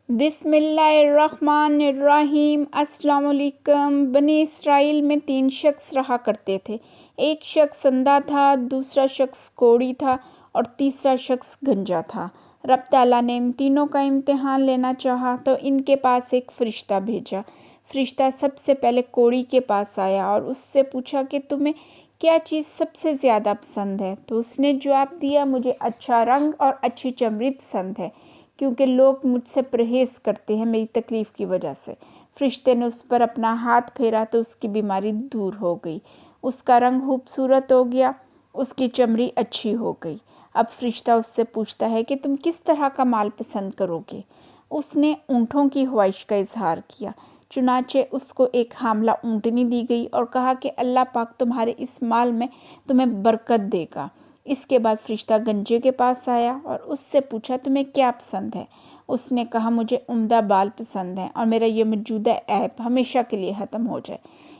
बिस्मिल्लाहिर्रहमानिर्रहीम। अस्सलाम वालेकुम। बनी इसराइल में 3 शख्स रहा करते थे। एक शख्स अंधा था, दूसरा शख्स कोढ़ी था और तीसरा शख्स गंजा था। रब ताला ने इन तीनों का इम्तिहान लेना चाहा तो इनके पास एक फ़रिश्ता भेजा। फ़रिश्ता सबसे पहले कोढ़ी के पास आया और उससे पूछा कि तुम्हें क्या चीज़ सबसे ज़्यादा पसंद है। तो उसने जवाब दिया, मुझे अच्छा रंग और अच्छी चमड़ी पसंद है, क्योंकि लोग मुझसे परहेज़ करते हैं मेरी तकलीफ़ की वजह से। फ़रिश्ते ने उस पर अपना हाथ फेरा तो उसकी बीमारी दूर हो गई, उसका रंग खूबसूरत हो गया, उसकी चमड़ी अच्छी हो गई। अब फ़रिश्ता उससे पूछता है कि तुम किस तरह का माल पसंद करोगे। उसने ऊँटों की ख्वाहिश का इजहार किया, चुनाचे उसको एक हामला ऊँटनी दी गई और कहा कि अल्लाह पाक तुम्हारे इस माल में तुम्हें बरकत देगा। इसके बाद फ़रिश्ता गंजे के पास आया और उससे पूछा, तुम्हें क्या पसंद है। उसने कहा, मुझे उम्दा बाल पसंद हैं और मेरा ये मौजूदा ऐप हमेशा के लिए ख़त्म हो जाए,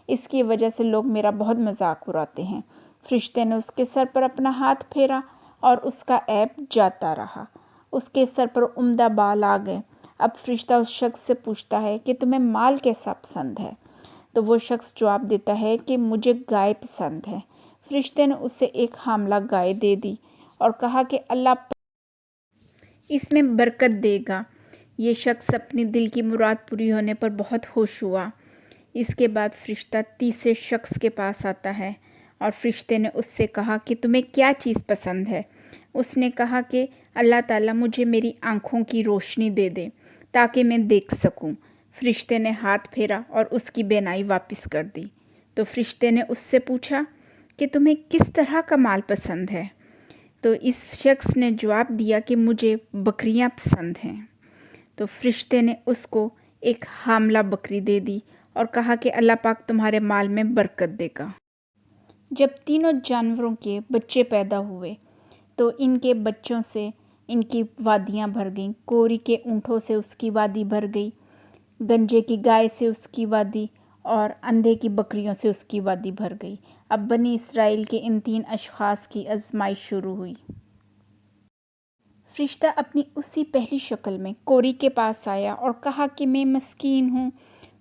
इसकी वजह से लोग मेरा बहुत मजाक उड़ाते हैं। फ़रिश्ते ने उसके सर पर अपना हाथ फेरा और उसका ऐप जाता रहा, उसके सर पर उम्दा बाल आ गए। अब फ़रिश्ता उस शख्स से पूछता है कि तुम्हें माल कैसा पसंद है। तो वो शख्स जवाब देता है कि मुझे गाय पसंद है। फ़रिश्ते ने उसे एक हामला गाय दे दी और कहा कि अल्लाह इसमें बरकत देगा। ये शख्स अपनी दिल की मुराद पूरी होने पर बहुत खुश हुआ। इसके बाद फ़रिश्ता तीसरे शख्स के पास आता है और फ़रिश्ते ने उससे कहा कि तुम्हें क्या चीज़ पसंद है। उसने कहा कि अल्लाह ताला मुझे मेरी आँखों की रोशनी दे दे ताकि मैं देख सकूं। फ़रिश्ते ने हाथ फेरा और उसकी बीनाई वापस कर दी। तो फ़रिश्ते ने उससे पूछा कि तुम्हें किस तरह का माल पसंद है। तो इस शख्स ने जवाब दिया कि मुझे बकरियां पसंद हैं। तो फ़रिश्ते ने उसको एक हामला बकरी दे दी और कहा कि अल्लाह पाक तुम्हारे माल में बरकत देगा। जब तीनों जानवरों के बच्चे पैदा हुए तो इनके बच्चों से इनकी वादियाँ भर गईं। कोढ़ी के ऊँटों से उसकी वादी भर गई, गंजे की गाय से उसकी वादी और अंधे की बकरियों से उसकी वादी भर गई। अब बनी इसराइल के इन 3 अशख़ास की आज़माइश शुरू हुई। फ़रिश्ता अपनी उसी पहली शक्ल में कोढ़ी के पास आया और कहा कि मैं मस्कीन हूँ,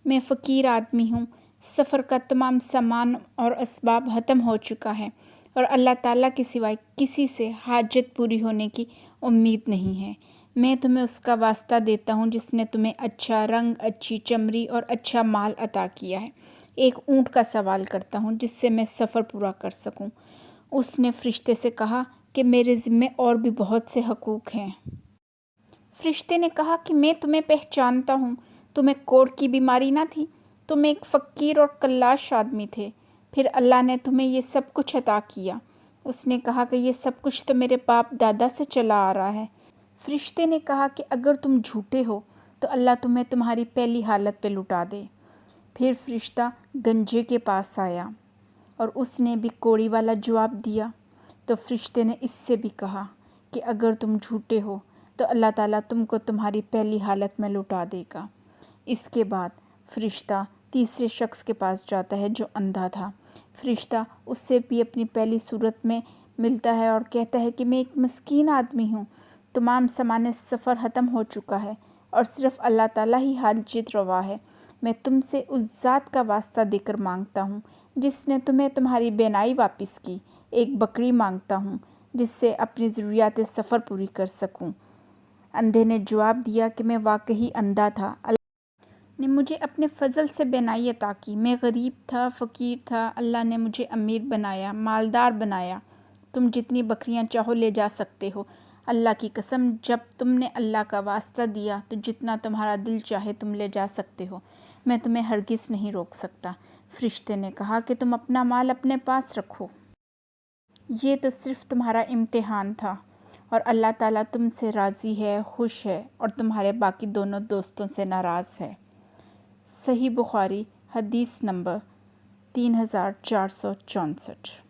मैं फ़कीर आदमी हूँ, सफ़र का तमाम सामान और असबाब ख़त्म हो चुका है और अल्लाह ताला के सिवाय किसी से हाजत पूरी होने की उम्मीद नहीं है। मैं तुम्हें उसका वास्ता देता हूँ जिसने तुम्हें अच्छा रंग, अच्छी चमड़ी और अच्छा माल अता किया है। एक ऊँट का सवाल करता हूँ जिससे मैं सफ़र पूरा कर सकूँ। उसने फ़रिश्ते से कहा कि मेरे ज़िम्मे और भी बहुत से हकूक़ हैं। फ़रिश्ते ने कहा कि मैं तुम्हें पहचानता हूँ, तुम्हें कोढ़ की बीमारी ना थी, तुम एक फ़कीर और कल्लाश आदमी थे, फिर अल्लाह ने तुम्हें ये सब कुछ अता किया। उसने कहा कि ये सब कुछ तो मेरे बाप दादा से चला आ रहा है। फ़रिश्ते ने कहा कि अगर तुम झूठे हो तो अल्लाह तुम्हें तुम्हारी पहली हालत पे लुटा दे। फिर फ़रिश्ता गंजे के पास आया और उसने भी कोढ़ी वाला जवाब दिया। तो फ़रिश्ते ने इससे भी कहा कि अगर तुम झूठे हो तो अल्लाह ताला तुमको तुम्हारी पहली हालत में लुटा देगा। इसके बाद फ़रिश्ता तीसरे शख्स के पास जाता है जो अंधा था। फ़रिश्ता उससे भी अपनी पहली सूरत में मिलता है और कहता है कि मैं एक मस्कीन आदमी हूँ, तमाम सामान सफ़र ख़त्म हो चुका है और सिर्फ़ अल्लाह ताला ही हाजित रवा है। मैं तुमसे उस ज़ात का वास्ता देकर मांगता हूँ जिसने तुम्हें तुम्हारी बीनाई वापस की। एक बकरी मांगता हूँ जिससे अपनी ज़रूरियात सफ़र पूरी कर सकूँ। अंधे ने जवाब दिया कि मैं वाकई अंधा था, अल्लाह ने मुझे अपने फ़ज़ल से बीनाई अता की। मैं गरीब था, फ़कीर था, अल्लाह ने मुझे अमीर बनाया, मालदार बनाया। तुम जितनी बकरियां चाहो ले जा सकते हो। अल्लाह की कसम, जब तुमने अल्लाह का वास्ता दिया तो जितना तुम्हारा दिल चाहे तुम ले जा सकते हो, मैं तुम्हें हरगिज़ नहीं रोक सकता। फ़रिश्ते ने कहा कि तुम अपना माल अपने पास रखो, ये तो सिर्फ़ तुम्हारा इम्तिहान था और अल्लाह ताला तुमसे राज़ी है, खुश है और तुम्हारे बाकी दोनों दोस्तों से नाराज़ है। सही बुखारी हदीस नंबर 3464।